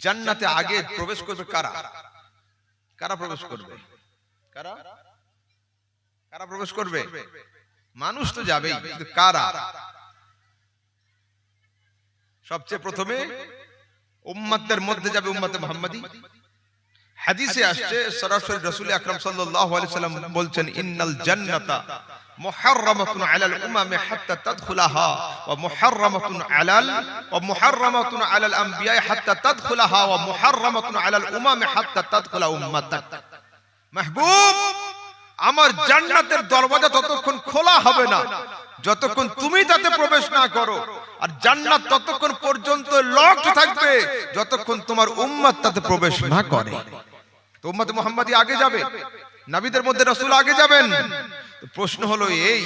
জান্নাতে আগে প্রবেশ করবে কারা? কারা প্রবেশ করবে? কারা কারা প্রবেশ করবে? মানুষ তো যাবেই, কিন্তু কারা? সবচেয়ে প্রথমে উম্মতের মধ্যে যাবে উম্মতে মুহাম্মাদি। হাদিসে আসছে সরাসরি রাসূল আকরাম সাল্লাল্লাহু আলাইহি ওয়াসাল্লাম বলছেন, ইন্নাল জান্নাতা মুহাররামাতুন আলাল উমামি হাত্তা তাদখুলাহা ওয়া মুহাররামাতুন আলাল আমবিয়া হাত্তা তাদখুলাহা ওয়া মুহাররামাতুন আলাল উমামি হাত্তা তাদখুলা উম্মাতাক। মাহবুব, আমার জান্নাতের দরওয়াজা ততক্ষণ খোলা হবে না যতক্ষণ তুমি তাতে প্রবেশ না করো, আর জান্নাত ততক্ষণ পর্যন্ত লকড থাকবে যতক্ষণ তোমার উম্মত তাতে প্রবেশ না করে। তো উম্মতে মুহাম্মাদি আগে যাবে, নবীদের মধ্যে রাসূল আগে যাবেন। তো প্রশ্ন হলো এই,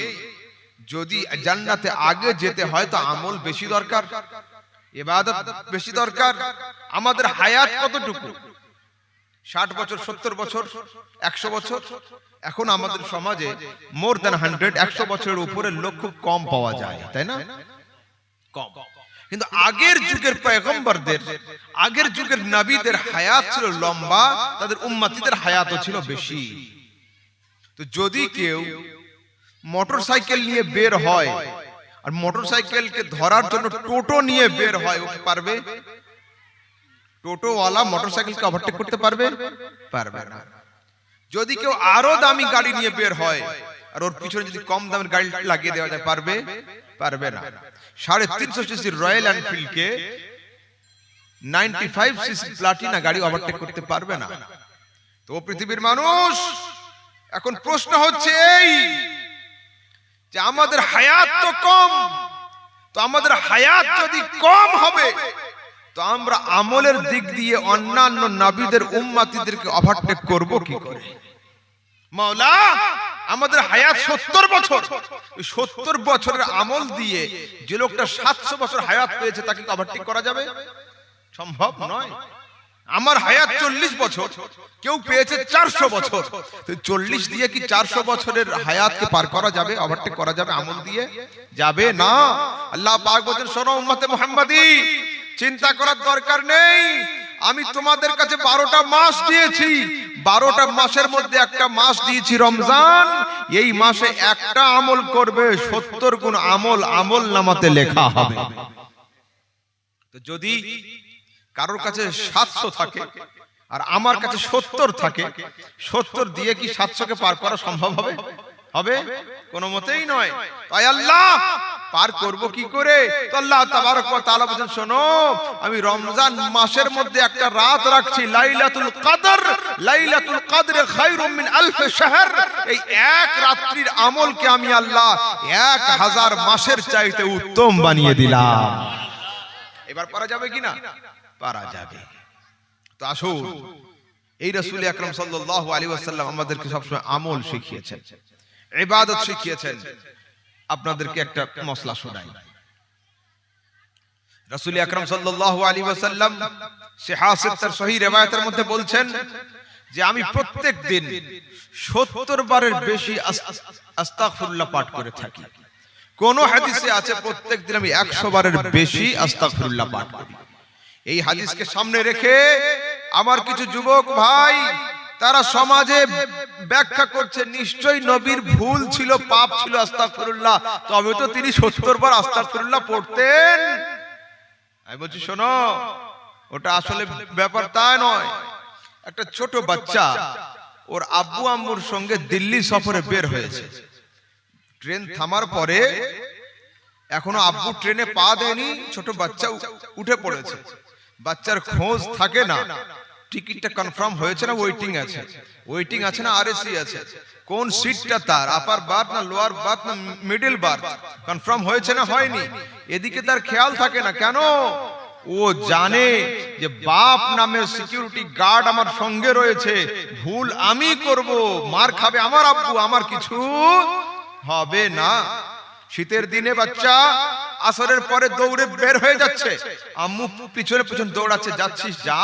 যদি জান্নাতে আগে যেতে হয় তো আমল বেশি দরকার, ইবাদত বেশি দরকার। আমাদের হায়াত কতটুকু? 60 বছর, 70 বছর, 100 বছর? এখন আমাদের সমাজে মোর দ্যান 100, 100 বছরের উপরের লোক খুব কম পাওয়া যায়, তাই না? কম। কিন্তু আগের যুগের পয়গম্বরদের, আগের যুগের নবীদের হায়াত ছিল লম্বা, তাদের উম্মতিদের হায়াতও ছিল বেশি। তো যদি কেউ মোটরসাইকেল নিয়ে বের হয় আর মোটরসাইকেলকে ধরার জন্য টোটো নিয়ে বের হয়, ও কি পারবে? টোটোওয়ালা মোটরসাইকেলকে ওভারটেক করতে পারবে? পারবে না। যদি কেউ আরো দামি গাড়ি নিয়ে বের হয় আর ওর পিছনে যদি কম দামের গাড়ি লাগিয়ে দেওয়া যায়, পারবে? পারবে না। 350 সিসির রয়্যাল এনফিল্ড কে 95 সিসি প্লাটিনা গাড়ি ওভারটেক করতে পারবে না। তো পৃথিবীর মানুষ, এখন প্রশ্ন হচ্ছে এই যে আমাদের হায়াত তো কম, তো আমাদের হায়াত যদি কম হবে তো আমরা আমলের দিক দিয়ে অন্যান্য নবীদের উম্মতিদেরকে ওভারটেক করব কি করে? মাওলা, আমাদের হায়াত 70 বছর, 70 বছরের আমল দিয়ে যে লোকটা 700 বছর হায়াত পেয়েছে তাকে ওভারটেক করা যাবে? সম্ভব নয়। আমার হায়াত 40 বছর, কেউ পেয়েছে 400 বছর, তো 40 দিয়ে কি 400 বছরের হায়াতকে পার করা যাবে? ওভারটেক করা যাবে আমল দিয়ে? যাবে না। আল্লাহ পাক বলেন, শোনো উম্মতে মুহাম্মাদি, চিন্তা করার দরকার নেই। আমি তোমাদের কাছে 12টা মাস দিয়েছি, 12টা মাসের মধ্যে একটা মাস দিয়েছি রমজান। এই মাসে একটা আমল করবে, 70 গুণ আমল আমল নামাতে লেখা হবে। তো যদি কারোর কাছে 700 থাকে আর আমার কাছে 70 থাকে, 70 দিয়ে কি 700 কে পার করা সম্ভব হবে? হবে? কোনো মতেই নয়। তাই আল্লাহ পার করব কি করে? তো আল্লাহ তাবারক ওয়া তাআলা বলেন, শোনো, আমি রমজান মাসের মধ্যে একটা রাত রাখছি, লাইলাতুল কদর। লাইলাতুল কদরে খায়রুম মিন আলফ শাহর। এই এক রাত্রির আমলকে আমি আল্লাহ 1000 মাসের চাইতে উত্তম বানিয়ে দিলাম। এবার পারা যাবে কিনা? পারা যাবে। তো আসুন, এই রাসূল আকরাম সাল্লাল্লাহু আলাইহি ওয়াসাল্লাম আমাদেরকে সবসময় আমল শিখিয়েছেন, ইবাদত শিখিয়েছেন। আপনাদেরকে একটা মসলা শোনাই। রাসূল আকরাম সাল্লাল্লাহু আলাইহি ওয়াসাল্লাম সিহাহ সহিহ riwayaতের মধ্যে বলছেন যে আমি প্রত্যেক দিন 70 বারের বেশি আস্তাগফিরুল্লাহ পাঠ করে থাকি। কোন হাদিসে আছে প্রত্যেক দিন আমি 100 বারের বেশি আস্তাগফিরুল্লাহ পাঠ করি। এই হাদিসকে সামনে রেখে আমার কিছু যুবক ভাই, তারা সমাজে ব্যাখ্যা করছে নিশ্চয়ই নবীর ভুল ছিল, পাপ ছিল, আস্তাগফিরুল্লাহ, তবে তো তিনি 70 বার আস্তাগফিরুল্লাহ পড়তেন। আমি বলছি, শোনো, ওটা আসলে ব্যাপার তা নয়। একটা ছোট বাচ্চা ওর আব্বু আম্মুর সঙ্গে দিল্লি সফরে বের হয়েছে। ট্রেন থামার পরে এখনো আব্বু ট্রেনে পা দেয়নি, ছোট বাচ্চা উঠে পড়েছে। বাচ্চার খোঁজ থাকে না, টিকিটটা কনফার্ম হয়েছে না ওয়েটিং আছে, ওয়েটিং আছে না আরএসি আছে, কোন সিটটা তার, আপার বার্থ না লোয়ার বার্থ না মিডল বার্থ, কনফার্ম হয়েছে না হয়নি, এদিকে তার খেয়াল থাকে না। কেন? ও জানে যে বাপ নামের সিকিউরিটি গার্ড আমার সঙ্গে রয়েছে, ভুল আমি করব, মার খাবে আমার আব্বু, আমার কিছু হবে না। শীতের দিনে বাচ্চা আসরের পরে দৌড়ে বের হয়ে যাচ্ছে, আম্মু পিছনে পিছনে দৌড়াচ্ছে, যাচ্ছিস যা,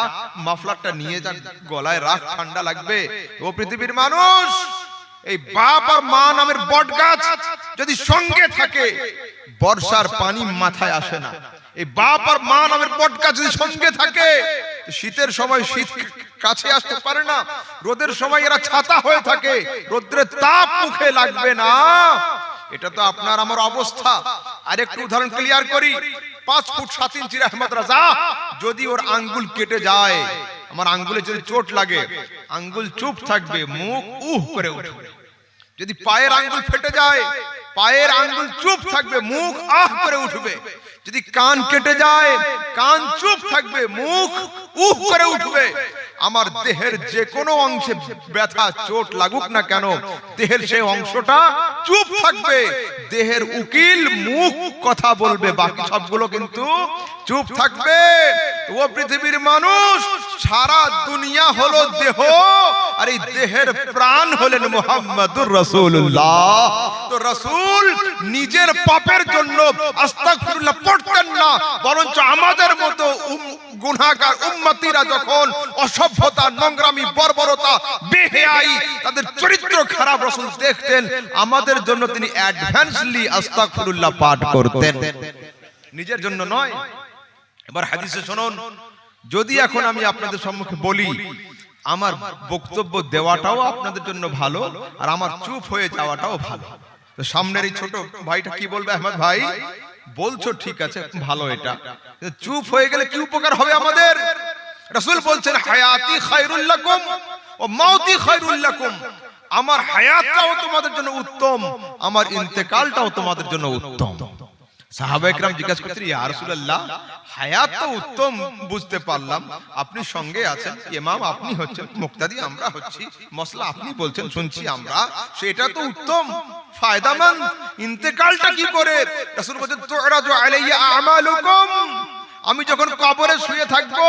মাফলারটা নিয়ে যা, গলায় রাখ, ঠান্ডা লাগবে। ও পৃথিবীর মানুষ, এই বাপ আর মা নামের বট গাছ যদি সঙ্গে থাকে, বর্ষার পানি মাথায় আসে না। এই বাপ আর মা নামের বট গাছ যদি সঙ্গে থাকে, শীতের সময় শীত কাছে আসতে পারে না, রোদের সময় এরা ছাতা হয়ে থাকে, রোদ্রের তাপ মুখে লাগবে না। এটা তো আপনার আমার অবস্থা। আর একটু উদাহরণ ক্লিয়ার করি। 5 ফুট 7 ইঞ্চির আহমদ রাজা যদি ওর আঙ্গুল কেটে যায়, আমার আঙ্গুলে যদি চোট লাগে, আঙ্গুল চুপ থাকবে, মুখ উহ করে উঠবে। যদি পায়ের আঙ্গুল ফেটে যায়, পায়ের আঙ্গুল চুপ থাকবে, মুখ আহ করে উঠবে। যদি কান কেটে যায়, কান চুপ থাকবে, মুখ উহ করে উঠবে। আমার দেহের যে কোনো অংশে ব্যথা চোট লাগুক না কেন, দেহের সেই অংশটা চুপ থাকবে। দেহের উকিল মুখ কথা বলবে, বাকি সবগুলো কিন্তু চুপ থাকবে। ও পৃথিবীর মানুষ, সারা দুনিয়া হলো দেহ, আর এই দেহের প্রাণ হলেন মুহাম্মাদুর রাসূলুল্লাহ। তো রাসূল নিজের পাপের জন্য আস্তাগফিরুল্লাহ পড়তেন না, বরঞ্চ আমাদের মতো গুনাহগার উম্মতিরা যখন অসভ্যতা, নোংরামি, বর্বরতা, বেহেয়াই, তাদের চরিত্র খারাপ রাসূল দেখতেন, আমাদের জন্য তিনি অ্যাডভান্সলি আস্তাগফিরুল্লাহ পাঠ করতেন, নিজের জন্য নয়। এবার হাদিসে শুনুন, যদি এখন আমি আপনাদের সম্মুখে বলি, আমার বক্তব্য দেওয়াটাও আপনাদের জন্য ভালো, আর আমার চুপ হয়ে যাওয়াটাও ভালো। তো সামনের এই ছোট ভাইটা কি বলবে, আহমদ ভাই বলছো ঠিক আছে, ভালো, এটা চুপ হয়ে গেলে কি উপকার হবে আমাদের? রাসূল বলছেন, হায়াতি খায়রুল লাকুম ওয়া মাউতি খায়রুল লাকুম। আমার হায়াতটাও তোমাদের জন্য উত্তম, আমার ইন্তেকালটাও তোমাদের জন্য উত্তম। সাহাবা একরাম জিজ্ঞাসা করতেন, ইয়া রাসূলুল্লাহ, হায়াত তো উত্তম বুঝতে পারলাম, আপনি সঙ্গে আছেন, ইমাম আপনি হচ্ছেন, মুক্তাদি আমরা হচ্ছি, মসলা আপনি বলছেন শুনছি আমরা, সেটা তো উত্তম ফায়দামন্দ, ইন্তেকালটা কি করে? রাসূল বলেন, তুরাজু আলাইয়া আমালুকুম, আমি যখন কবরে শুয়ে থাকবো,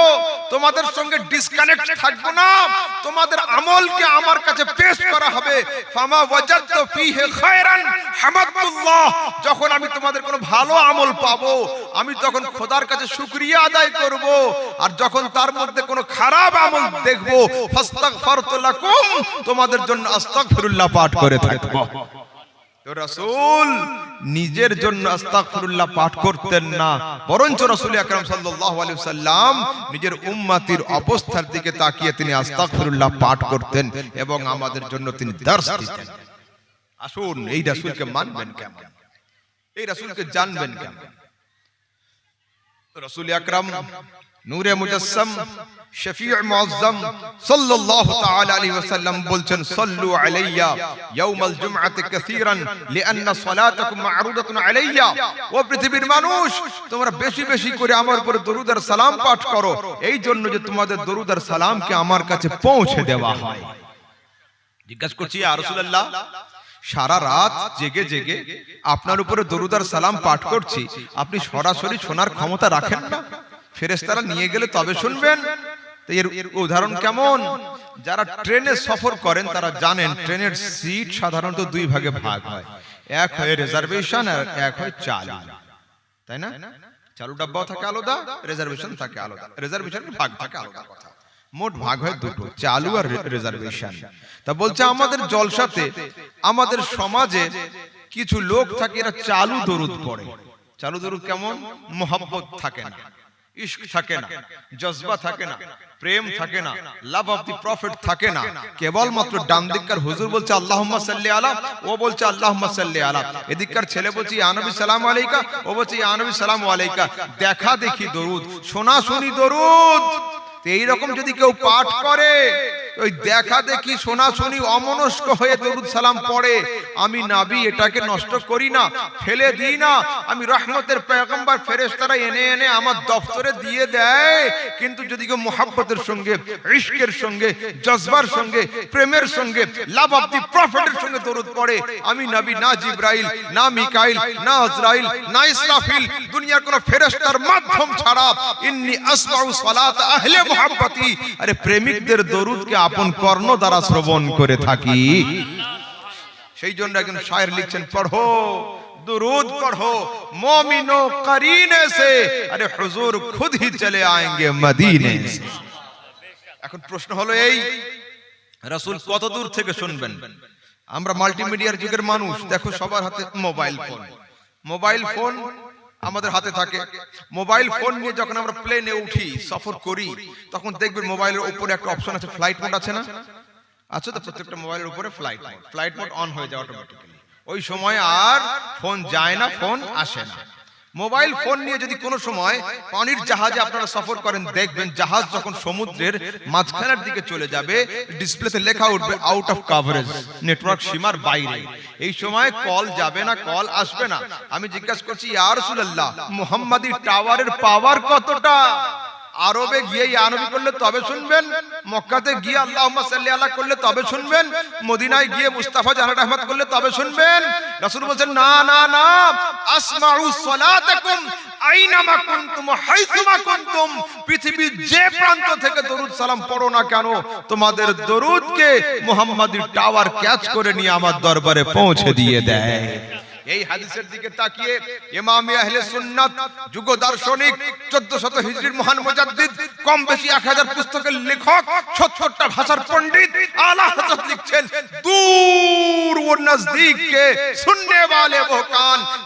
তোমাদের সঙ্গে ডিসকানেক্ট থাকবো না, তোমাদের আমলকে আমার কাছে পেশ করা হবে। ফামা ওয়াজাদতু ফীহি খায়রান হামাদুল্লাহ, যখন আমি তোমাদের কোনো ভালো আমল পাবো, আমি তখন খোদার কাছে শুকরিয়া আদায় করব। আর যখন তার মধ্যে কোনো খারাপ আমল দেখবো, ফাস্তাগফারতু লাকুম, তোমাদের জন্য আস্তাগফিরুল্লাহ পাঠ করে থাকবো। তো রাসূল নিজের জন্য আস্তাগফিরুল্লাহ পাঠ করতেন না, বরঞ্চ রাসূল আকরাম সাল্লাল্লাহু আলাইহি ওয়াসাল্লাম নিজের উম্মতির অবস্থার দিকে তাকিয়ে তিনি আস্তাগফিরুল্লাহ পাঠ করতেন এবং আমাদের জন্য তিনি দর্শ দিতেন। আসুন, এই রাসূলকে মানবেন কেমন, এই রাসূলকে জানবেন কেমন? রাসূল আকরাম নূরে মুজাসসাম, শফিউ মুআজ্জম সাল্লাল্লাহু তাআলা আলাইহি ওয়াসাল্লাম বলছেন, সাল্লু আলাইয়া ইয়াউমাল জুমআতি কাসীরান লিআন্না সালাতাকুম মা'রুদাতুন আলাইয়া। ও পৃথিবীর মানুষ, তোমরা বেশি বেশি করে আমার উপরে দরুদ আর সালাম পাঠ করো, এই জন্য যে তোমাদের দরুদ আর সালামকে আমার কাছে পৌঁছে দেওয়া হয়। জিজ্ঞাসা করছি, ইয়া রাসূলুল্লাহ, সারা রাত জেগে জেগে আপনার উপরে দরুদ আর সালাম পাঠ করছি, আপনি সরাসরি শোনার ক্ষমতা রাখেন না? ফেরেশতারা নিয়ে গেলে তবে শুনবেন? তো এর উদাহরণ কেমন? যারা ট্রেনে সফর করেন তারা জানেন ট্রেনের সিট সাধারণত দুই ভাগে ভাগ হয়, এক হয় রিজার্ভেশন আর এক হয় চালু, তাই না? চালু ডাব্বাও থাকে আলাদা, রিজার্ভেশন থাকে আলাদা, রিজার্ভেশনের ভাগ থাকে আলাদা কথা, মোট ভাগ হয় দুটো, চালু আর রিজার্ভেশন। তা বলছে আমাদের জলসাতে, আমাদের সমাজে কিছু লোক থাকে এরা চালু দরুদ পড়ে। চালু দরুদ কেমন? মোহাব্বত থাকে না, ইশক থাকে না, জজবা থাকে না, প্রেম থাকে না, লাভ অফ দি প্রফেট থাকে না, কেবলমাত্র ডান দিককার হুজুর বলছে আল্লাহুম্মা সাল্লি আলা, ও বলছে আল্লাহুম্মা সাল্লি আলা, এদিককার ছেলে বলছে ইয়া নবী সালামু আলাইকা, ও বলছে ইয়া নবী সালামু আলাইকা। দেখা দেখি দরুদ, শোনা শুনি দরুদ। এইরকম যদি কেউ পাঠ করে, ওই দেখা দেখি শোনা শুনি অমনস্ক হয়ে দরুদ সালাম পড়ে, আমি নবী এটাকে নষ্ট করি না, ফেলে দিই না, আমি রহমতের পয়গম্বর, ফেরেশতারা এনে এনে আমার দফতরে দিয়ে দেয়। কিন্তু যদি কেউ মুহাব্বতের সঙ্গে, ইশকের সঙ্গে, জজবার সঙ্গে, প্রেমের সঙ্গে, লাভ অফ দি প্রফেটের সঙ্গে দরুদ পড়ে, আমি নবী না জিবরাইল, না মিকাইল, না আজরাইল, না ইসরাফিল, দুনিয়ার কোন ফেরেশতার মাধ্যম ছাড়া, ইন্নী আসমাউ সালাত আহলে মুহাব্বতি, আরে প্রেমিকদের দরুদকে আপন কর্ণ দ্বারা শ্রবণ করে থাকি। সেই জন্য একজন শায়ের লিখছেন, পড়ো दुरूद पढ़ो मोमिनो करीने से, अरे हुजूर खुद ही चले आएंगे मदीने से। এখন প্রশ্ন হলো এই, রাসূল কত দূর থেকে শুনবেন? আমরা মাল্টিমিডিয়ার যুগের মানুষ, দেখো সবার হাতে মোবাইল ফোন। মোবাইল ফোন আমাদের হাতে থাকে। মোবাইল ফোন নিয়ে যখন আমরা প্লেনে উঠি, সফর করি, তখন দেখবেন মোবাইলের উপরে একটা অপশন আছে, ফ্লাইট মোড আছে না? আচ্ছা, তো প্রত্যেকটা মোবাইলের উপরে ফ্লাইট মোড অন হয়ে যায় অটোমেটিক্যালি। ওই সময় আর ফোন যায় না, ফোন আসে না। মোবাইল ফোন নিয়ে যদি কোনো সময় পানির জাহাজে আপনারা সফর করেন, দেখবেন জাহাজ যখন সমুদ্রের মাঝখানের দিকে চলে যাবে, ডিসপ্লেতে লেখা উঠবে আউট অফ কভারেজ, নেটওয়ার্ক সীমার বাইরে। এই সময় কল যাবে না, কল আসবে না। আমি জিজ্ঞাসা করছি, ইয়া রাসূলুল্লাহ, মুহাম্মাদি টাওয়ারের পাওয়ার কতটা? আরবে গিয়ে আরবি করলে তবে শুনবেন, মক্কাতে গিয়ে আল্লাহুম্মা সাল্লি আলা করলে তবে শুনবেন, মদিনায় গিয়ে মুস্তাফা জানাত আহমদ করলে তবে শুনবেন। রাসূল বলেন, না না না, আসমাউ সালাতাকুম আইনামা কুনতুম হাইসুমা কুনতুম। পৃথিবীর যে প্রান্ত থেকে দরুদ সালাম পড়ো না কেন, তোমাদের দরুদকে মুহাম্মাদি টাওয়ার ক্যাচ করে নিয়ে আমার দরবারে পৌঁছে দিয়ে দেয়। এই হাদিসের দিকে তাকিয়ে ইমাম আহলে সুন্নাত, যুগ দার্শনিক, 1400 হিজরির মহান মুজাদ্দিদ, কম বেশি 1000 পুস্তকের লেখক, 70টা ভাষার পণ্ডিত, আলা হযরত লিখছেন, दूर व नजदीक के सुनने वाले वो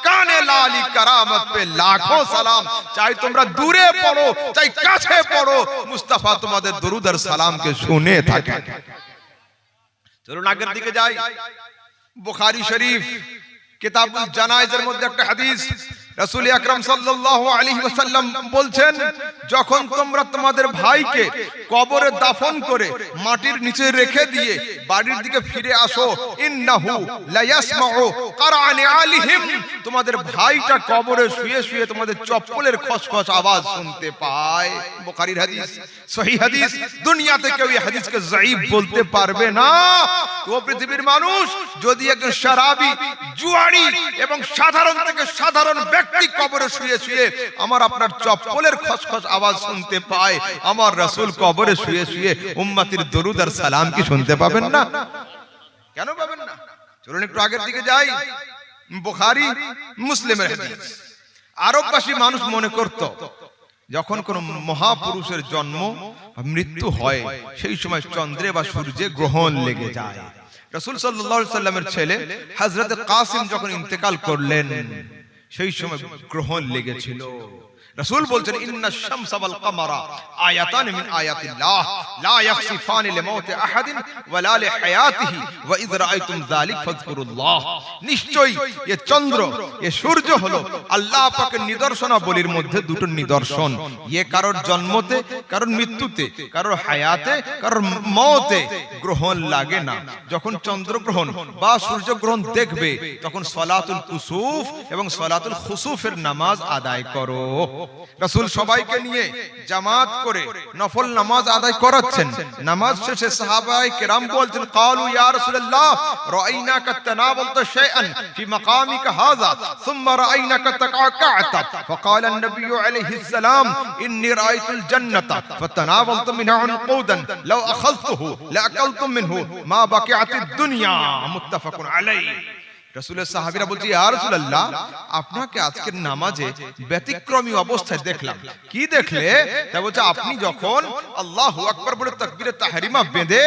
काने लाली करामत पे लाखों सलाम। चाहे তোমরা দূরে পড়ো, চাই কাছে পড়ো, মুস্তাফা তোমাদের দরুদ আর সালামকে শুনে থাকে। চলুন আগের দিকে যাই। বুখারী শরীফ কিতাবুল জানায়েজের মধ্যে একটা হাদিস, রাসূল আকরাম সাল্লাল্লাহু আলাইহি ওয়াসাল্লাম বলছেন, যখন তোমরা তোমাদের ভাইকে কবরে দাফন করে মাটির নিচে রেখে দিয়ে বাড়ির দিকে ফিরে আসো, ইন্নাহু লা ইয়াসমাউ কারআনি আলিহিম, তোমাদের ভাইটা কবরে শুয়ে শুয়ে তোমাদের চপ্পলের খসখস আওয়াজ শুনতে পায়। বুখারীর হাদিস, সহিহ হাদিস। দুনিয়াতে কেউ এই হাদিসকে যায়ীফ বলতে পারবে না। তো পৃথিবীর মানুষ যদি একজন শরাবী, জুয়ারি এবং সাধারণ থেকে সাধারণ ব্যক্তি কবরে শুয়ে শুয়ে আমার আপনার চপ্পলের খসখস আওয়াজ শুনতে পায়, আমার রাসূল কবরে শুয়ে শুয়ে উম্মতির দরুদ আর সালাম কি শুনতে পাবেন না? কেন পাবেন না? চলুন একটু আগের দিকে যাই। বুখারী মুসলিমের হাদিস। আরববাসী মানুষ মনে করত, যখন কোন মহাপুরুষের জন্ম বা মৃত্যু হয়, সেই সময় চন্দ্রে বা সূর্যে গ্রহণ লেগে যায়। রাসূল সাল্লাল্লাহু আলাইহি সাল্লামের ছেলে হযরত কাসিম যখন ইন্তেকাল করলেন, সেই সময় গ্রহণ লেগেছিল। রাসূল বলছেন, ইন্নাশ শামসা ওয়াল কামারা আয়াতান মিন আয়াতিল্লাহ লা ইয়াখসিফান লিমাউতি আহাদিন ওয়ালা লিহায়াতিহি ওয়া ইয রাআইতুম যালিক ফাযকুরুল্লাহ। নিশ্চয়ই এই চন্দ্র, এই সূর্য হলো আল্লাহ পাকের নিদর্শনাবলীর মধ্যে দুটো নিদর্শন। এ কারোর জন্মতে, কারোর মৃত্যুতে, কারোর হায়াতে, কারোর মওতে গ্রহণ লাগে না। যখন চন্দ্রগ্রহণ বা সূর্যগ্রহণ দেখবে, তখন সালাতুল কুসুফ এবং সালাতুল খুসুফের নামাজ আদায় করো। রাসূল সবাইকে নিয়ে জামাত করে নফল নামাজ আদায় করাচ্ছেন। নামাজ শেষে সাহাবায়ে কেরাম বলছেন, ক্বালু ইয়া রাসূলুল্লাহ রাআইনাকা তানাওয়ালতা শাইআন ফি মাকামিকা হাযা সুম্মা রাআইনাকা তাকাকাতা ফাকালা আন-নবিয়্যু আলাইহিস সালাম ইন্নী রাআইতুল জান্নাতা ফাতানাওয়ালতু মিনহা উনকুদান লাউ আখাযতুহু লাআকালতুম মিনহু মা বাকিআতিদ দুনিয়া। মুত্তাফাকুন আলাইহি। রাসূলের সাহাবীরা বলছে, ইয়া রাসূলুল্লাহ, আপনাকে আজকের নামাজে ব্যতিক্রমী অবস্থায় দেখলাম। কি দেখলে? তা বলছে, আপনি যখন আল্লাহু আকবার বলে তাকবীরে তাহরিমা বেঁধে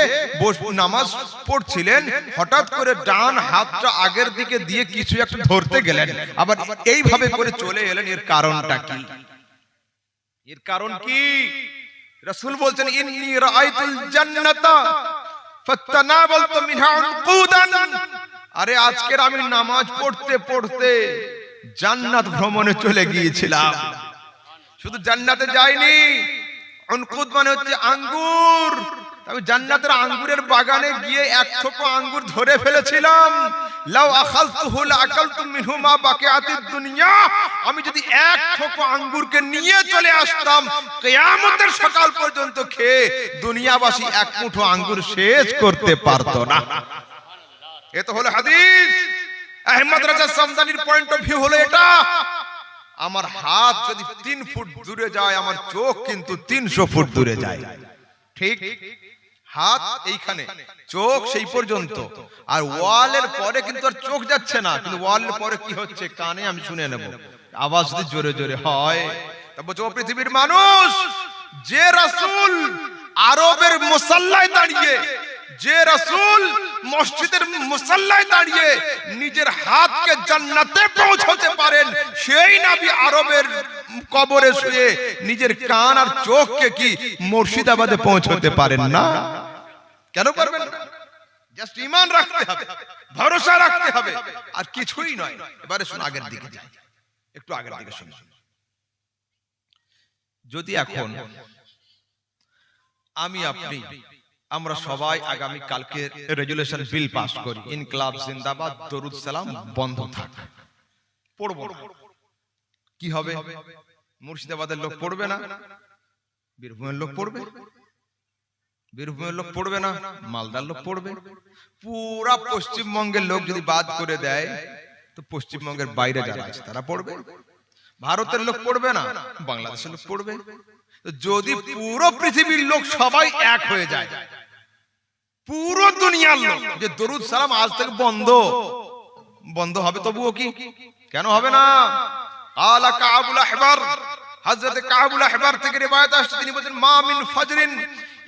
নামাজ পড়ছিলেন, হঠাৎ করে ডান হাতটা আগের দিকে দিয়ে কিছু একটা ধরতে গেলেন, আবার এইভাবে করে চলে এলেন। এর কারণটা কি? এর কারণ কি? রাসূল বলছেন, ইন্নী রাআইতুল জান্নাতা ফাতানাওয়ালতু মিনহা উনকুদান। আরে আজকের আমি নামাজ পড়তে পড়তে জান্নাত ভ্রমণে চলে গিয়েছিলাম। শুধু জান্নাতে যাইনি, উনকুদ মানে হচ্ছে আঙ্গুর। আমি জান্নাতের আঙ্গুরের বাগানে গিয়ে এক থোকা আঙ্গুর ধরে ফেলেছিলাম। লাউ আখালতুহু লাআকালতুম মিনহু মা বাকিআতিদ দুনিয়া। আমি যদি এক থোকা আঙ্গুরকে নিয়ে চলে আসতাম, কিয়ামতের সকাল পর্যন্ত খেয়ে দুনিয়াবাসী এক মুঠো আঙ্গুর শেষ করতে পারতো না। এ তো হলো হাদিস। আহমদ রাজা সামদানির পয়েন্ট অফ ভিউ হলো এটা। আমার হাত যদি 3 ফুট দূরে যায়, আমার চোখ কিন্তু 300 ফুট দূরে যায়। ঠিক? হাত এইখানে, চোখ সেই পর্যন্ত। আর ওয়ালের পরে কিন্তু আর চোখ যাচ্ছে না, কিন্তু ওয়ালের পরে কি হচ্ছে কানে আমি শুনে নেব, আওয়াজ যদি জোরে জোরে হয়। তারপর পৃথিবীর মানুষ, যে রাসূল আরবের মুসাল্লায় দাঁড়িয়ে যে রাসূল মসজিদের মুসাল্লায় দাঁড়িয়ে নিজের হাতকে জান্নাতে পৌঁছাতে পারেন, সেই নবী আরবের কবরে শুয়ে নিজের কান আর চোখকে কি মুর্শিদাবাদে পৌঁছাতে পারেন না? কেন পারবেন না? জাস্ট ঈমান রাখতে হবে, ভরসা রাখতে হবে, আর কিছুই নয়। এবারে শুন, আগের দিকে যাই, একটু আগের দিকে শুনুন। যদি এখন আমি আপনি আমরা সবাই আগামী কালকে রেজুলেশন বিল পাস করি, ইনকলাব জিন্দাবাদ, দরুদ সালাম বন্ধ থাক, পড়ব না, কি হবে? মুর্শিদাবাদের লোক পড়বে না, বীরভূমের লোক পড়বে, বীরভূমের লোক পড়বে না, মালদার লোক পড়বে। পুরা পশ্চিমবঙ্গের লোক যদি বাদ করে দেয়, তো পশ্চিমবঙ্গের বাইরে যারা আছে তারা পড়বে। ভারতের লোক পড়বে না, বাংলাদেশের লোক পড়বে। যদি পুরো পৃথিবীর লোক সবাই এক হয়ে যায়, পুরো দুনিয়ার লোক, যে দরুদ সালাম আজ থেকে বন্ধ হবে, তবুও কি, কেন হবে না? আলা কাবুল আহবার, হযরত কাবুল আহবার থেকে রিওয়ায়াত আসছে, তিনি বলেন মা মিন ফাজরিন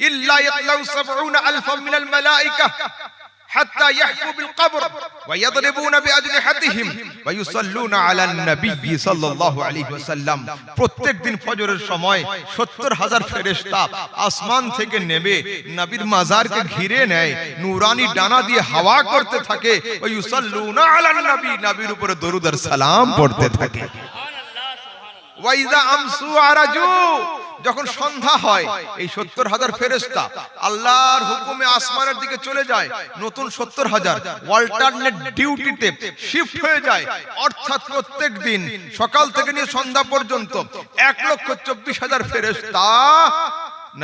ইল্লা ইয়াতলাউ ৭০ আলফাম মিনাল মালায়েকা হাত্তা ইয়াহফু বিল কবর ওয়া ইয়াদরিবুনা বিআজনিহাতিহিম ওয়া ইউসাল্লুনা আলান নবী সাল্লাল্লাহু আলাইহি ওয়াসাল্লাম। প্রত্যেকদিন ফজরের সময় ৭০,০০০ ফেরেশতা আসমান থেকে নেমে নবীর মাজারকে ঘিরে নেয়, নূরানি ডানা দিয়ে হাওয়া করতে থাকে, ওয়া ইউসাল্লুনা আলান নবী, নবীর উপরে দরুদ আর সালাম পড়তে থাকে। ওয়া ইযা আমসু আরাজু, যখন সন্ধ্যা হয়, এই ৭০,০০০ ফেরেশতা আল্লাহর হুকুমে আসমানের দিকে চলে যায়, নতুন ৭০,০০০ অল্টারনেট ডিউটিতে শিফট হয়ে যায়। অর্থাৎ প্রত্যেক দিন সকাল থেকে নিয়ে সন্ধ্যা পর্যন্ত ১,২৪,০০০ ফেরেশতা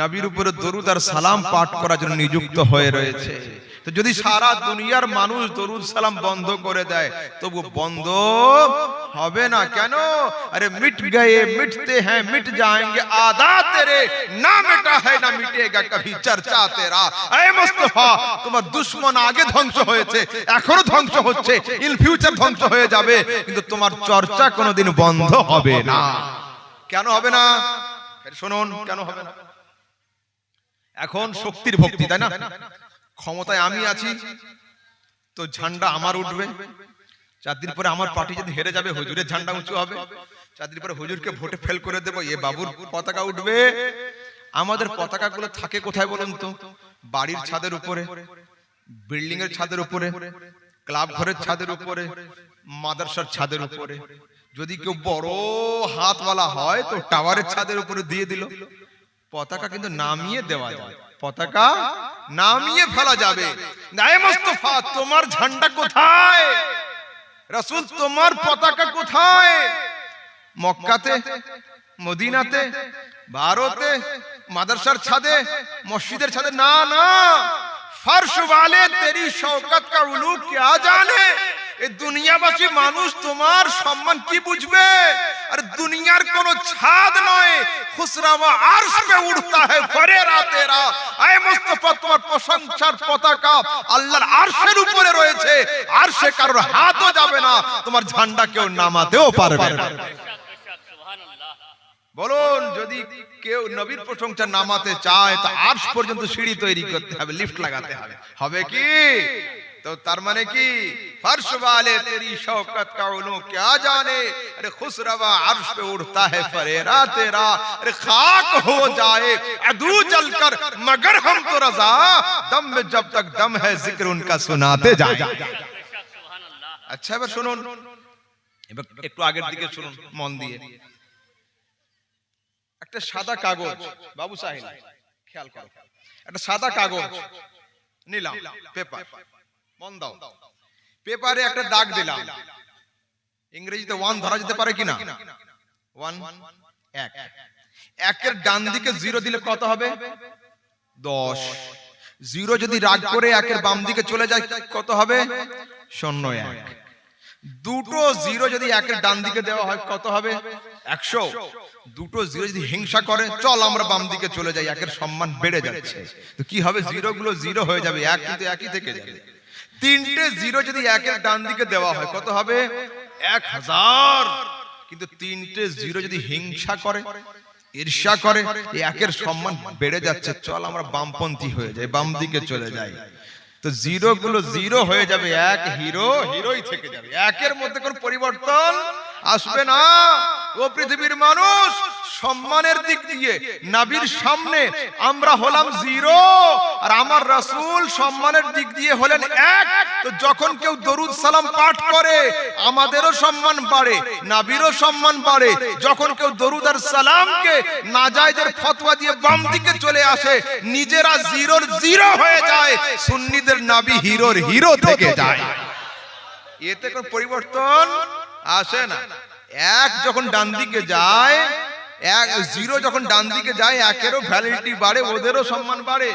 নবীর উপরে দরুদ আর সালাম পাঠ করার জন্য নিযুক্ত হয়ে রয়েছে। তো যদি সারা দুনিয়ার মানুষ দরুদ সালাম বন্ধ করে দেয়, তবু বন্ধ হবে না। কেন? আরে মিট গয়ে মিটতে হ্যাঁ মিট যাएंगे আদা তেরে, না মিটা है না মিটেगा কभी চর্চা তেরা। এ মুস্তাফা, তোমার দুশমন আগে ধ্বংস হয়েছে, এখনো ধ্বংস হচ্ছে, ইন ফিউচার ধ্বংস হয়ে যাবে, কিন্তু তোমার চর্চা কোনোদিন বন্ধ হবে না। কেন হবে না? শুনুন, কেন হবে না? এখন শক্তির ভক্তি, তাই না? ক্ষমতায় আমি আছি, তো ঝান্ডা আমার উঠবে। 4 দিন পরে আমার পার্টি যদি হেরে যাবে, হুজুরের ঝান্ডা উঁচু হবে। 4 দিন পরে হুজুরকে ভোটে ফেল করে দেবো, এ বাবুর পতাকা উঠবে। আমাদের পতাকাগুলো থাকে কোথায় বলুন তো? বাড়ির ছাদের উপরে, বিল্ডিং এর ছাদের উপরে, ক্লাব ঘরের ছাদের উপরে, মাদ্রাসার ছাদের উপরে। যদি কেউ বড় হাতওয়ালা হয়, তো টাওয়ারের ছাদের উপরে দিয়ে দিল। পতাকা কিন্তু নামিয়ে দেওয়া যায়, পতাকা নামিয়ে ফেলা যাবে। নায়ে মুস্তাফা, তোমার ঝান্ডা কোথায়? রাসূল, তোমার পতাকা কোথায়? মক্কাতে, মদিনাতে, ভারতে, মাদ্রাসার ছাদে, মসজিদের ছাদে? না না, फर्श वाले तेरी शौकत का उलू क्या जाने। এই দুনিয়াবাসী মানুষ তোমার সম্মান কি বুঝবে? আরে দুনিয়ার কোন ছাদ নয়, খুসরাওয়া আরশ পে উড়তা है ফরেরা তেরা। আয় মুস্তাফা, তোমার প্রশংসার পতাকা আল্লাহর আরশের উপরে রয়েছে, আরশে কারোর হাতও যাবে না, তোমার ঝান্ডা কেউ নামাতেও পারবে না। বলুন, যদি কেউ নবীর প্রশংসা নামাতে চায়, তো আরশ পর্যন্ত সিঁড়ি তৈরি করতে হবে, লিফট লাগাতে হবে। হবে কি? तो तार माने की फर्श वाले तेरी शौकत का उलू क्या जाने। अरे खुसरवा अर्श पे उड़ता है फरेरा तेरा। अरे खाक हो जाए अदू जलकर मगर हम तो रजा, दम में जब तक दम है जिक्र उनका सुनाते जाए। अच्छा এবার শুনুন, এবার একটু আগের দিকে শুনুন মন দিয়ে। একটা সাদা কাগজ, বাবু সাহেব খেয়াল করো, একটা সাদা কাগজ নিলাম, পেপার, মন দাও, পেপারে একটা দাগ দিলাম। ইংরেজিতে 1 ধরা যেতে পারে কিনা? 1 1, একের ডান দিকে 0 দিলে কত হবে? 10। 0 যদি রাগ করে একের বাম দিকে চলে যায় কত হবে? 0 1। দুটো 0 যদি একের ডান দিকে দেওয়া হয় কত হবে? 100। দুটো 0 যদি হিংসা করে, চল আমরা বাম দিকে চলে যাই, একের সম্মান বেড়ে যাচ্ছে, তো কি হবে? 0 গুলো 0 হয়ে যাবে, 1 কিন্তু একই থেকে যাবে। 3টে 0 যদি একের ডান দিকে দেওয়া হয় কত হবে? 1000। কিন্তু 3টে 0 যদি হিংসা করে, ঈর্ষা করে, একের সম্মান বেড়ে যাচ্ছে, চল আমরা বামপন্থী হয়ে যাই, বাম দিকে চলে যাই, তো জিরো গুলো জিরো হয়ে যাবে, এক হিরো হিরোই থেকে যাবে, একের মধ্যে কোনো পরিবর্তন আসবে না। ও পৃথিবীর মানুষ, সম্মানের দিক দিয়ে নবীর সামনে আমরা হলাম জিরো, আর আমার রাসূল সম্মানের দিক দিয়ে হলেন এক। তো যখন কেউ দরুদ সালাম পাঠ করে আমাদেরও সম্মান বাড়ে, নবীরও সম্মান বাড়ে। যখন কেউ দরুদ আর সালামকে নাজায়েজের ফতোয়া দিয়ে বাম দিকে চলে আসে, নিজেরা জিরোর জিরো হয়ে যায়, সুন্নিদের নবী হিরোর হিরো থেকে যায়। এতে কোনো পরিবর্তন আসে না। এক যখন ডান দিকে যায়, এক জিরো যখন ডান দিকে যায়, একেরও ভ্যালিডিটি বাড়ে, ওদেরও সম্মান বাড়ে।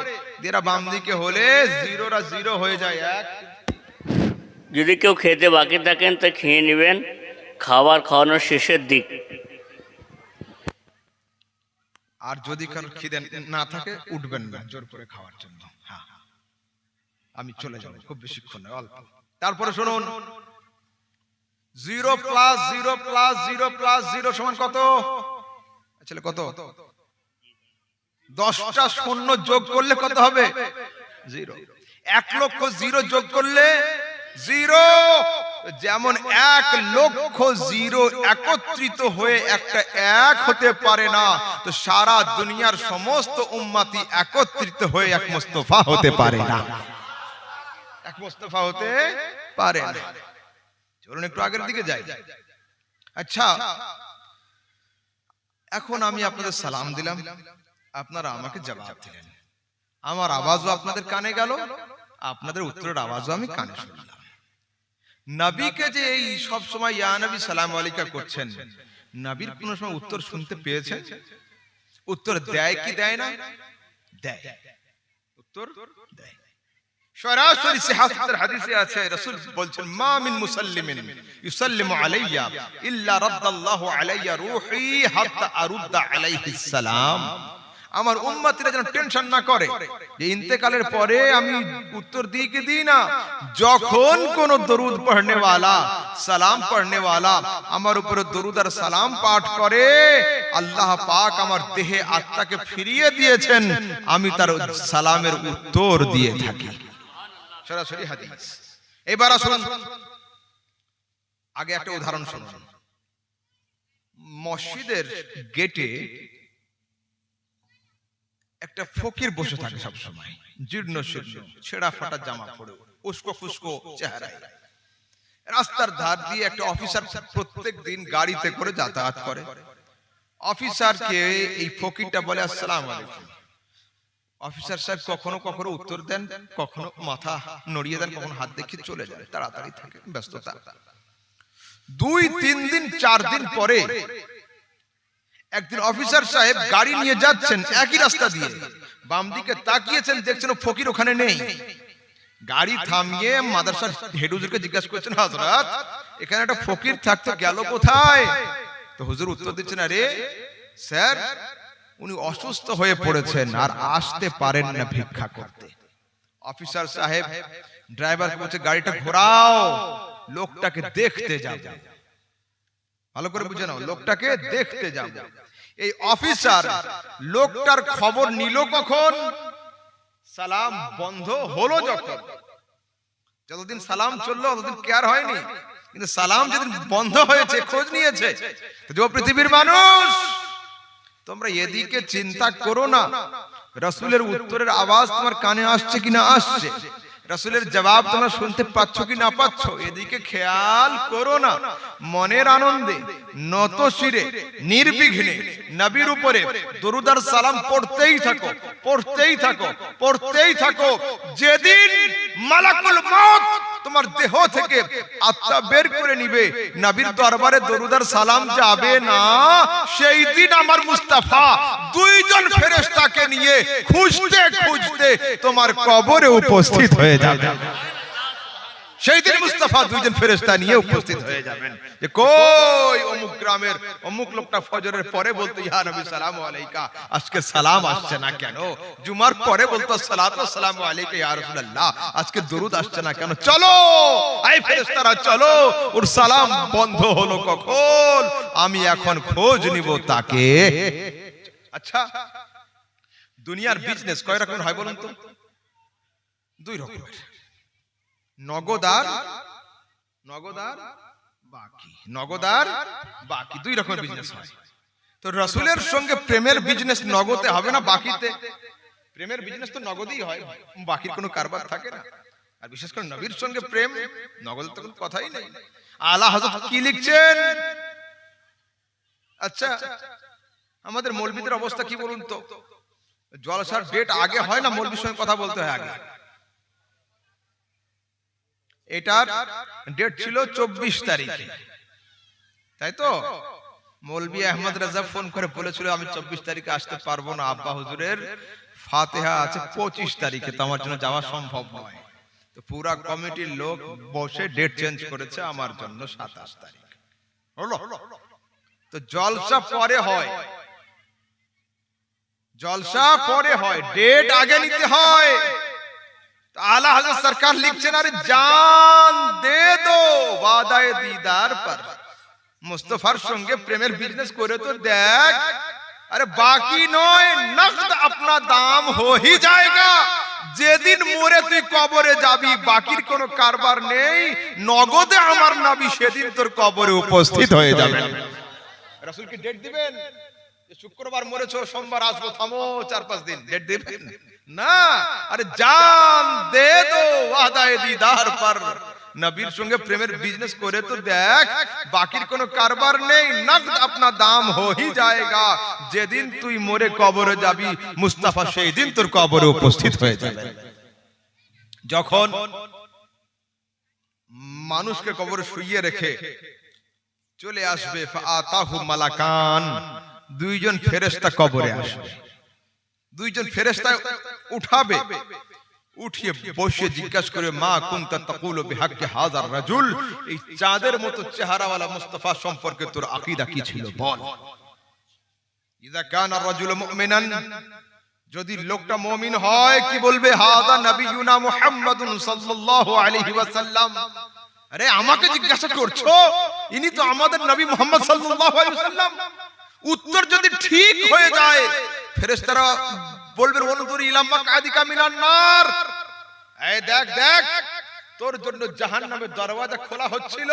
এরা বাম দিকে হলে জিরোরা জিরো হয়ে যায় এক। যদি কেউ খেতে বাকি থাকেন তা খেয়ে নেবেন, খাওয়ানোর শেষের দিক। আর যদি কারো খিদে না থাকে উঠবেন না জোর করে খাওয়ার জন্য। হ্যাঁ, আমি চলে যাব, খুব বেশিক্ষণ নয়, অল্প। তারপরে শুনুন, 0 + 0 + 0 + 0 সমান কত? আসলে কত? 10টা শূন্য যোগ করলে কত হবে? 0। 1 লক্ষ 0 যোগ করলে 0। যেমন 1 লক্ষ 0 একত্রিত হয়ে একটা এক হতে পারে না, তো সারা দুনিয়ার সমস্ত উম্মতি একত্রিত হয়ে এক মুস্তাফা হতে পারে না, এক মুস্তাফা হতে পারে না। চলুন একটু আগের দিকে যাই। আচ্ছা, এখন আমি আপনাদের সালাম দিলাম, আপনারা আমাকে জবাব দিলেন, আমার আওয়াজও আপনাদের কানে গেল, আপনাদের উত্তরের আওয়াজও আমি কানে শুনলাম। নবীকে যে এই সব সময় ইয়া নবী সালাম আলাইকা করছেন, নবীর কোন সময় উত্তর শুনতে পেয়েছেন? উত্তর দেয় কি দেয় না? দেয়, উত্তর দেয়। সরাসরি সিহাহাতের হাদিসে আছে, রাসূল বলছেন, মা মিন মুসাল্লিমিন ইউসাল্লিমু আলাইয়া ইল্লা রাদ্দাল্লাহু আলাইয়া রূহি হাত্তা আরুদ্দা আলাইহিস সালাম। আমার উম্মতিরা যেন টেনশন না করে যে ইন্তেকালের পরে আমি উত্তর দিই কি দিই না। যখন কোন দরুদ পড়নে ওয়ালা, সালাম পড়নে ওয়ালা আমার উপরে দরুদ আর সালাম পাঠ করে, আল্লাহ পাক আমার দেহে আত্মাকে ফিরিয়ে দিয়েছেন, আমি তার সালামের উত্তর দিয়ে থাকি। সরাসরি হাদিস। এবার আসুন আগে একটা উদাহরণ শুনুন। মসজিদের গেটে একটা ফকির বসে থাকে সব সময়, জীর্ণ শীর্ণ, ছেঁড়া ফাটা জামা পরে, উস্কো ফুস্কো চেহারায়। রাস্তার ধার দিয়ে একটা অফিসার প্রত্যেক দিন গাড়িতে করে যাতায়াত করে। অফিসারকে এই ফকিরটা বলে, আসসালামু আলাইকুম। অফিসার সাহেব কখনো কখনো উত্তর দেন, কখনো মাথা নড়িয়ে দেন, কখনো হাত দেখিয়ে চলে যায়, তাড়াতাড়ি থাকে, ব্যস্ততা। 2-3 দিন 4 দিন পরে একদিন অফিসার সাহেব গাড়ি নিয়ে যাচ্ছেন একই রাস্তা দিয়ে, বাম দিকে তাকিয়েছেন, দেখছেন ফকির ওখানে নেই। গাড়ি থামিয়ে মাদ্রাসার হেড হুজুরকে জিজ্ঞাসা করছেন, হযরত এখানে একটা ফকির থাকতো, গেল কোথায়? তো হুজুর উত্তর দিচ্ছেন, আরে স্যার উনি অসুস্থ হয়ে পড়েছেন আর আসতে পারেন না ভিক্ষা করতে। অফিসার সাহেব ড্রাইভারকে বলছে, গাড়িটা ঘোরাও, লোকটাকে দেখতে যাব। ভালো করে বুঝে নাও, লোকটাকে দেখতে যাব। এই অফিসার লোকটার খবর নিল কখন? সালাম বন্ধ হলো যখন। যতদিন সালাম চললো ততদিন কেয়ার হয়নি, কিন্তু সালাম যেদিন বন্ধ হয়েছে খোঁজ নিয়েছে। তো পৃথিবীর মানুষ, তোমরা এদিকে চিন্তা করো না রাসূলের উত্তরের আওয়াজ তোমার কানে আসছে কিনা আসছে, রাসূলের জবাব তোমরা শুনতে পাচ্ছ কি না পাচ্ছ, এদিকে খেয়াল করো না। মনের আনন্দে নত শিরে নির্বিঘ্নে নবীর উপরে দরুদ আর সালাম পড়তেই থাকো, পড়তেই থাকো, পড়তেই থাকো। যেদিন মালাকুল মউত তোমার দেহ থেকে আত্মা বের করে নিবে, নবীর দরবারে দরুদ আর সালাম যাবে না, সেই দিন আমার মুস্তাফা 2 জন ফেরেশতাকে নিয়ে খুঁজতে খুঁজতে তোমার কবরে উপস্থিত হয়ে যাবে। সেই দিন মুস্তাফা 2 জন ফেরেশতা নিয়ে উপস্থিত হয়ে যাবেন, যে কই অমুক গ্রামের অমুক লোকটা ফজরের পরে বলতো ইয়া নবী সালামু আলাইকা, আজকে সালাম আসছে না কেন? জুমার পরে বলতো সালাতু সালামু আলাইকা ইয়া রাসূলুল্লাহ, আজকে দরুদ আসছে না কেন? চলো এই ফেরেশতারা চলো, ওর সালাম বন্ধ হলো কখন? আমি এখন খোঁজ নিব তাকে। আচ্ছা, দুনিয়ার বিজনেস কয় রকম হয় বলুন তো? দুই রকমের, নগদার বাকি, নগদার বাকি, দুই রকমের বিজনেস হয়। তো রাসূলের সঙ্গে প্রেমের বিজনেস নগদে হবে না বাকিতে? প্রেমের বিজনেস তো নগদেই হয়, বাকির কোনো কারবার থাকে না। আর বিশেষ করে নবীর সঙ্গে প্রেম, নগদের তো কোনো কথাই নেই। আলা হযরত কি লিখছেন? আচ্ছা, আমাদের মৌলবীদের অবস্থা কি বলুন তো? জলসার ডেট আগে হয় না, মৌলবীর সঙ্গে কথা বলতে হয় আগে। এটার ডেট ছিল 24 তারিখে, তাই তো? মৌলবী আহমদ রাজা ফোন করে বলেছিল আমি 24 তারিখে আসতে পারবো না, আব্বা হুজুরের ফাতিহা আছে 25 তারিখে, তো আমার জন্য যাওয়া সম্ভব নয়। তো পুরা কমিটির লোক বসে ডেট চেঞ্জ করেছে আমার জন্য 27 তারিখ হলো। তো জলসা পরে হয়, জলসা পরে হয়, ডেট আগে নিতে হয়। आला हजरत सरकार लिखছেন আরে জান দে দো ওয়াদায়ে দিদার পর, মুস্তাফার সঙ্গে প্রেমের বিজনেস করে তো দেখ। আরে বাকি নয়, নগদ अपना দাম हो ही जाएगा। যেদিন মরে তুই কবরে যাবি, বাকির কোনো কারবার নেই, নগদে আমার নবী সেদিন তোর কবরে উপস্থিত হয়ে যাবেন। রাসূলকে ডেট দিবেন যে শুক্রবার মরেছো, সোমবার আসবো, থামো 4-5 দিন, ডেট দিবেন না। আরে জান দে দো ওয়াদায়ে দিদার পর, নবীর সঙ্গে প্রেমের বিজনেস করে তো দেখ, বাকির কোনো কারবার নেই, নগদ अपना দাম हो ही जाएगा। যেদিন তুই মরে কবরে যাবি, মুস্তাফা সেই দিন তোর কবরে উপস্থিত হয়ে যাবে। যখন মানুষকে কবরে শুইয়ে রেখে চলে আসবে, ফাআতাহু মালাকান, দুইজন ফেরেশতা কবরে আসবে। দুইজন ফেরেশতা উঠাবে, উঠিয়ে বসে জিজ্ঞাসা করে মা কুনতা তাকুলু বিহাক্কি হাযার রাজুল, এই চাঁদের মতো চেহারাওয়ালা মুস্তাফা সম্পর্কে তোর আকীদা কি ছিল বল। ইযা কানা রাজুলু মুমিনান, যদি লোকটা মুমিন হয় কি বলবে? হাযা নবিয়ুনা মুহাম্মাদুন সাল্লাল্লাহু আলাইহি ওয়াসাল্লাম। আরে আমাকে জিজ্ঞাসা করছো, ইনি তো আমাদের নবী মুহাম্মদ সাল্লাল্লাহু আলাইহি ওয়াসাল্লাম। উত্তর যদি ঠিক হয়ে যায়, ফেরেশতারা বলবেন ওয়ানজুর ইলা মাকআদিকা মিনান নার, এই দেখ দেখ তোর জন্য জাহান্নামের দরওয়াজা খোলা হচ্ছিল।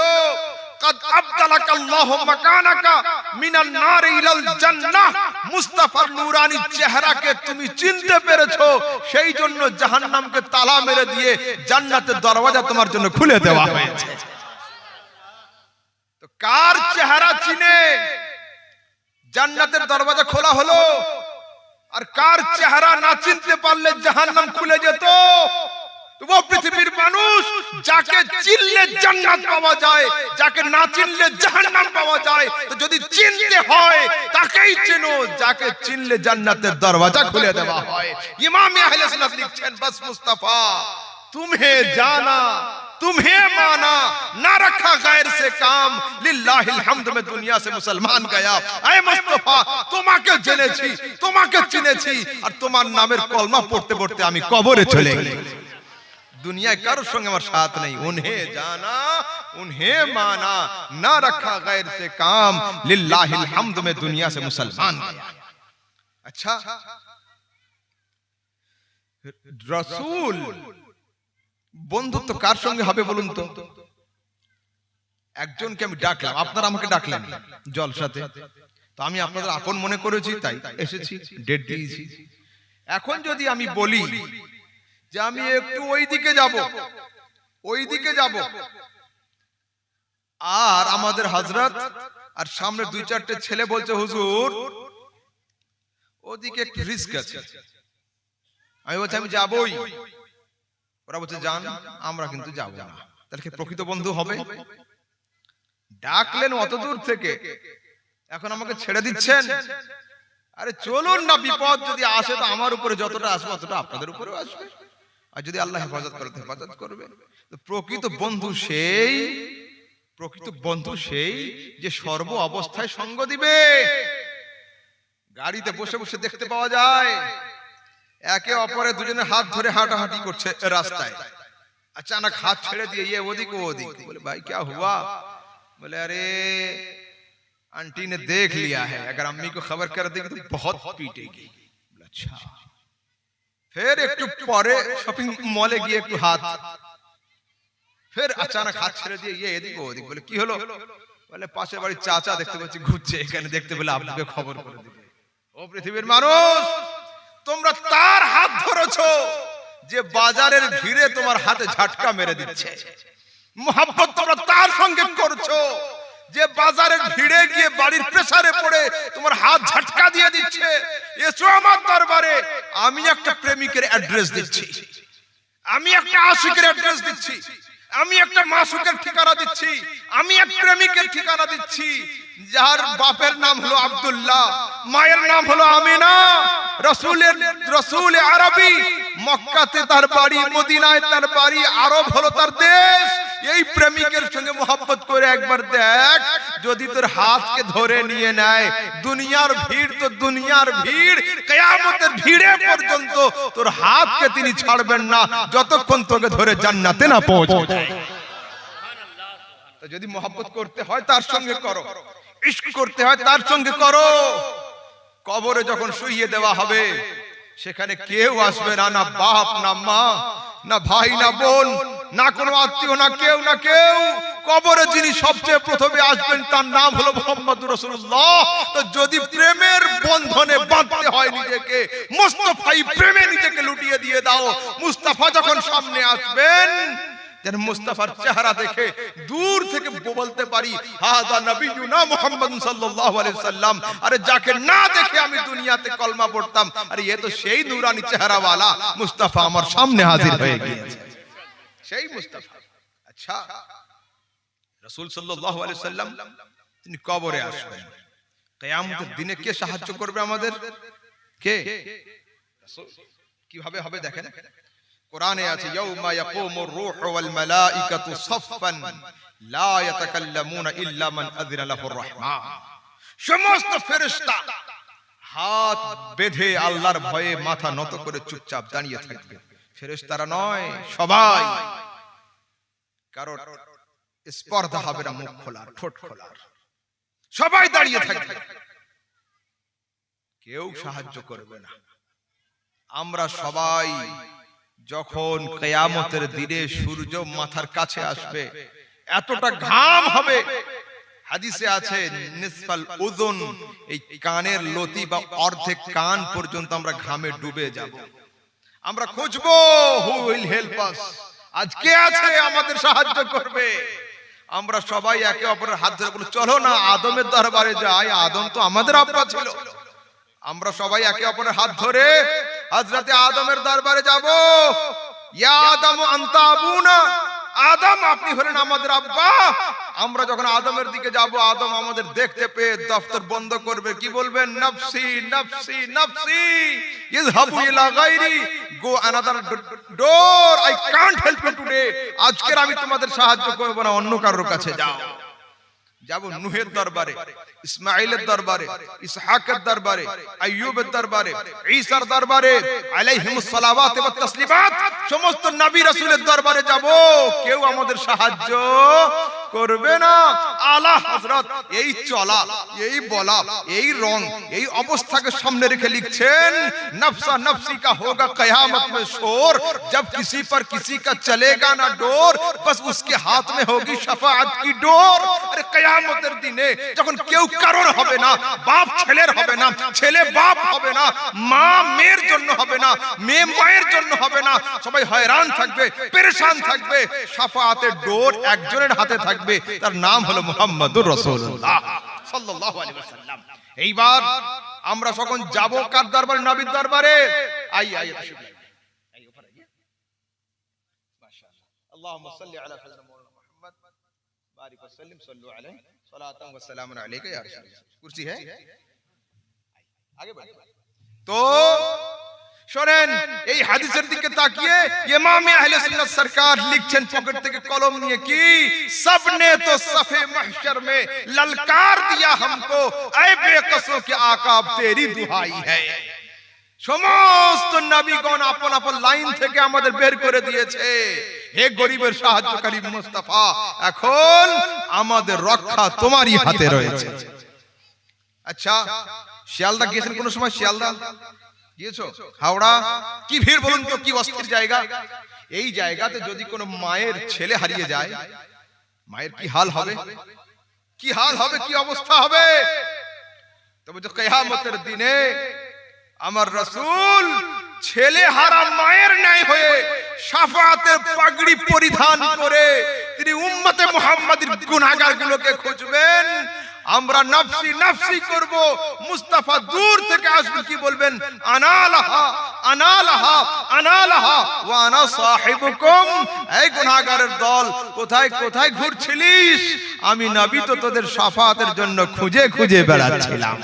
কাদ আবদালাকাল্লাহু মাকানাকা মিনান নার ইলাল জান্নাহ, মুস্তাফার নূরানী চেহারাকে তুমি চিনতে পেরেছো, সেই জন্য জাহান্নামকে তালা মেরে দিয়ে জান্নাতের দরওয়াজা তোমার জন্য খুলে দেওয়া হয়েছে। তো কার চেহারা চিনে জান্নাতের দরওয়াজা খোলা হলো, আর কার চেহারা না চিনতে পারলে জাহান্নাম খুলে যেত? ও পৃথিবীর মানুষ, যাকে চিনলে জান্নাত পাওয়া যায়, যাকে না চিনলে জাহান্নাম পাওয়া যায়। তো যদি চিনতে হয় তাকেই চেনো, যাকে চিনলে জান্নাতের দরওয়াজা খুলে দেওয়া হয়। ইমাম আহলে সুন্নাত লিখছেন বাস মুস্তাফা तुम्हें जाना तुम्हें माना, ना रखा गैर से काम, लिल्लाहिल हम्द में दुनिया से मुसलमान गया। ऐ मुस्तफा তোমাকে জেনেছি, তোমাকে চিনেছি, আর তোমার নামের কলমা পড়তে পড়তে আমি কবরে চলে গেছি। दुनिया कारों संग हमारे साथ नहीं, उन्हें जाना उन्हें माना, ना रखा गैर से काम, लिल्लाहिल हम्द में दुनिया से मुसलमान गया। अच्छा, रसूल বন্ধুত্ব কার সঙ্গে হবে বলুন তো? একজনকে আমি ডাকলাম, আপনারা আমাকে ডাকলেন জলসাতে, তো আমি আপনাদের আপন মনে করেছি তাই এসেছি, ডেট দিয়েছি। এখন যদি আমি বলি যে আমি একটু ওইদিকে যাব, আর আমাদের হযরত আর সামনে 2-4টে ছেলে বলছে হুজুর ওদিকে একটু রিস্ক আছে, আমি বলছি আমি যাবই, ওরা বলছে যান, আমরা কিন্তু যাব না। তাহলে কি প্রকৃত বন্ধু হবে? ডাকলেন অত দূর থেকে, এখন আমাকে ছেড়ে দিচ্ছেন? আরে চলুন না, বিপদ যদি আসে তো আমার উপরে যতটা আসবে ততটা আপনাদের উপরেও আসবে, আর যদি আল্লাহ হেফাজত করে হেফাজত করবে। তো প্রকৃত বন্ধু সেই যে সর্ব অবস্থায় সঙ্গ দিবে। গাড়িতে বসে বসে দেখতে পাওয়া যায় একে অপরে দুজনে হাত ধরে হাঁটাহাঁটি করছে রাস্তায়, अचानक हाथ छेड़े दिए, ये ओदिक वो ओदिक, बोले भाई क्या हुआ? बोले अरे आंटी ने देख लिया है, अगर अम्मी को खबर कर देगी तो बहुत पीटेगी। अच्छा, फिर एक परे शॉपिंग मॉले गিয়ে একটু হাত, फिर अचानक हाथ ছেড়ে দিয়ে ये এদিক ওদিক বলে কি হলো, বলে পাশের বাড়ির চাচা দেখতে পাচ্ছি ঘুরছে, এখানে দেখতে পেলে আপনাকে খবর করে দিবে। ও পৃথিবীর মানুষ, তোমরা তার হাত ধরেছো যে বাজারের ভিড়ে তোমার হাতে ঝাটকা মেরে দিচ্ছে। মোহাব্বত তোমরা তার সঙ্গে করছো যে বাজারের ভিড়ে গিয়ে বাড়ির প্রেসারে পড়ে তোমার হাত ঝাটকা দিয়ে দিচ্ছে। এসো আমার দরবারে, আমি একটা প্রেমিকের অ্যাড্রেস দিচ্ছি, আমি একটা আশিকের অ্যাড্রেস দিচ্ছি, আমি একটা মাসুকের ঠিকানা দিচ্ছি, আমি এক প্রেমিকের ঠিকানা দিচ্ছি যার বাপের নাম হলো আব্দুল্লাহ, মায়ের নাম হলো আমিনা, রসুল আরবি, মক্কাতে তার বাড়ি, মদিনায় তার বাড়ি, আরব হলো তার দেশ। এই প্রেমিকের সঙ্গে মোহাব্বত করে একবার দেখ, যদি তোর হাতকে ধরে নিয়ে নেয়, দুনিয়ার ভিড় তো দুনিয়ার ভিড়, কিয়ামতের ভিড়ে পর্যন্ত তোর হাতকে তিনি ছাড়বেন না যতক্ষণ তোকে ধরে জান্নাতে না পৌঁছে দেয়। তো যদি মোহাব্বত করতে হয় তার সঙ্গে করো, ইশক করতে হয় তার সঙ্গে করো। কবরে যখন শুইয়ে দেওয়া হবে, সেখানে কেউ আসবে না, না বাপ না মা, না ভাই না বোন, না কোনো আত্মীয়, না কেউ না কেউ। কবরে যিনি সবচেয়ে প্রথমে আসবেন তার নাম হলো মুহাম্মদুর রাসূলুল্লাহ। তো যদি প্রেমের বন্ধনে বাঁধতে হয় নিজেকে, মুস্তাফাই প্রেমে নিজেকে লুটিয়ে দিয়ে দাও। মুস্তাফা যখন সামনে আসবেন, যেন মুস্তাফার চেহারা দেখে দূর থেকে বলতে পারি হাযা নবিয়ুনা মুহাম্মদ সাল্লাল্লাহু আলাইহি সাল্লাম। আরে যাকে না দেখে আমি দুনিয়াতে কলমা পড়তাম, আরে এ তো সেই নূরানি চেহারাওয়ালা মুস্তাফা আমার সামনে হাজির হয়ে গিয়েছে, সেই মুস্তাফা। আচ্ছা, রাসূল সাল্লাল্লাহু আলাইহি সাল্লাম তিনি কবরে আসবেন, কিয়ামতের দিনে কে সাহায্য করবে আমাদের? কে? রাসূল। কিভাবে হবে দেখেন, কোরআনে আছে ইয়াউমা ইয়াকুমুর রূহু ওয়াল মালাইকাতু সাফফান লা ইয়াতাকাল্লামুনা ইল্লা মান আযিনা লাহুর রাহমান। সমস্ত ফেরেশতা হাত বেঁধে আল্লাহর ভয়ে মাথা নত করে চুপচাপ দাঁড়িয়ে থাকবে। ফেরেশতারা নয়, সবাই। কারণ স্পর্ধা হবে না মুখ খোলার, ঠোঁট খোলার, সবাই দাঁড়িয়ে থাকবে, কেউ সাহায্য করবে না। আমরা সবাই যখন কিয়ামতের দিনে সূর্য মাথার কাছে আসবে, এতটা ঘাম হবে, হাদিসে আছে নিসফাল উযুন, এই কানের লতি বা অর্ধেক কান পর্যন্ত আমরা ঘামে ডুবে যাব। আমরা খুঁজবো হু উইল হেল্প আস, আজকে আছে আমাদের সাহায্য করবে। আমরা সবাই একে অপরের হাত ধরে বলি চলো না আদমের দরবারে যাই, আদম তো আমাদের আব্বা ছিল। আমরা সবাই একে অপরের হাত ধরে হযরতে আদমের দরবারে যাব। ইয়া আদম আনতা আবুনা, আদম আপনি হলেন আমাদের আব্বা। আমরা যখন আদমের দিকে যাব, আদম আমাদের দেখতে পেয়ে দফতর বন্ধ করবে, কি বলবেন? নফসি নফসি নফসি, ইযহাবু ইলা গায়রি, গো another door, I can't help you today. আজকের আমি তোমাদের সাহায্য করব না, অন্য কারোর কাছে যাও। যাব নূহের দরবারে, ইসমাঈলের দরবারে, ইসহাকের দরবারে, আইয়ুবের দরবারে, ঈসার দরবারে আলাইহিমুস সালাওয়াত ওয়াত তাসলিমাত, সমস্ত নবী রাসূলের দরবারে যাব, কেউ আমাদের সাহায্য করবে না। আলা হযরত এই চলা, এই বলা, এই রং, এই অবস্থাকে সামনে রেখে লিখছেন নফসা নফসি কা হোগা কিয়ামত में शोर, जब किसी पर किसी का चलेगा ना डोर, बस उसके हाथ में होगी शफाअत की डोर। अरे কিয়ামতের দিনে যখন কেউ কারোর হবে না, বাপ ছেলের হবে না, ছেলে বাপ হবে না, মা মেয়ের জন্য হবে না, মেয়ে মায়ের জন্য হবে না, সবাই হয়রান থাকবে, পেরেশান থাকবে, শাফাআতের ডোর একজনের হাতে থাকবে, তার নাম হলো মুহাম্মদুর রাসূলুল্লাহ সাল্লাল্লাহু আলাইহি ওয়াসাল্লাম। এইবার আমরা যখন যাব কার দরবারে? নবীর দরবারে। আইয়ে আইয়ে আইয়ে উপর আইয়ে, মাশাআল্লাহ। আল্লাহুম্মা সাল্লি আলা সাইয়্যিদিনা মুহাম্মদ বারিক ওয়া সাল্লিম সাল্লু আলাইহি সালাতান ওয়া সালামুন আলাইকা ইয়া রাসূলুল্লাহ। কুরসি है আগে बढ़। তো শুনেন, এই হাদিসের দিকে তাকিয়ে ইমাম আহলে সুন্নাত সরকার লিখছেন পকেট থেকে কলম নিয়ে, কি सबने तो सफे महशर में ललकार दिया हमको, ऐ बेकसों के आका अब तेरी दुहाई है। সমস্ত নবীগণ আপন আপন লাইন থেকে আমাদের বের করে দিয়েছে, হে গরিবের সাহায্যকারী মুস্তাফা, এখন আমাদের রক্ষা তোমারই হাতে রয়েছে। আচ্ছা, শিয়ালদা গিয়েছেন কোন সময়? শিয়ালদা গিয়েছো? হাওড়া কি ভিড় বলুন তো, কি অস্থির জায়গা। এই জায়গাতে যদি কোনো মায়ের ছেলে হারিয়ে যায়, মায়ের কি হাল হবে, কি হাল হবে, কি অবস্থা হবে। তবে তো কিয়ামতের দিনে আমার রাসূল ছেলে হারা মায়ের ন্যায় হয়ে শাফাআতের পাগড়ি পরিধান করে তিনি উম্মতে মুহাম্মাদীর গুনাহগারগুলোকে খুঁজবেন। আমরা নফসি নফসি করব, মুস্তাফা দূর থেকে আসবেন, কি বলবেন? আনা লাহা আনা লাহা আনা লাহা ওয়া আনা সাহিবুকুম। এই গুনাহগারের দল, কোথায় কোথায় ঘুরছিলিস? আমি নবী তো তোদের শাফাআতের জন্য খুঁজে খুঁজে বেড়াচ্ছিলাম।